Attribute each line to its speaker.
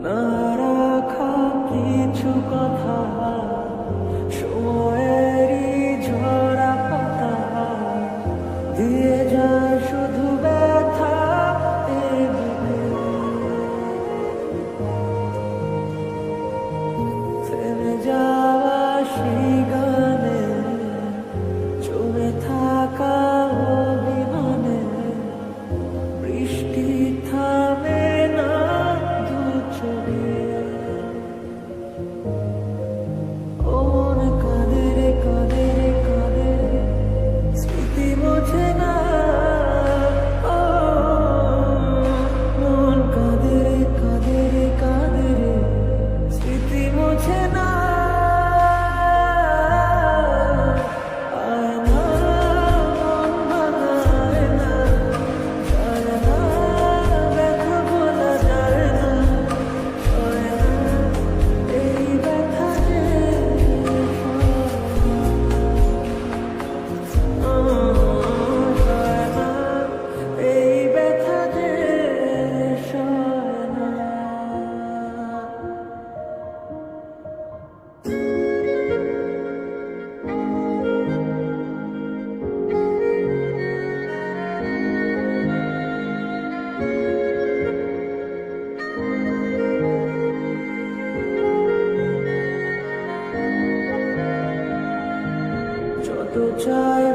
Speaker 1: না রাখা কিছু কথা, সময়েরই ঝরা পাতা দিয়ে যায় শুধু ব্যথা এ বুকে। থেমে যাওয়া সেই গানে, জমে থাকা অভিমানে, বৃষ্টি থামে না দু চোখে। ও মন কাঁদে রে কাঁদে রে কাঁদে, স্মৃতি মোছে না। ও মন কাঁদে রে কাঁদে রে কাঁদে রে, স্মৃতি মোছে না। আয় না মন ভাঙায় না, যায় না ব্যথা বলা যায় না, সয় না এই ব্যথা যে সয় না, এই ব্যথা যে সয় না। যত চাই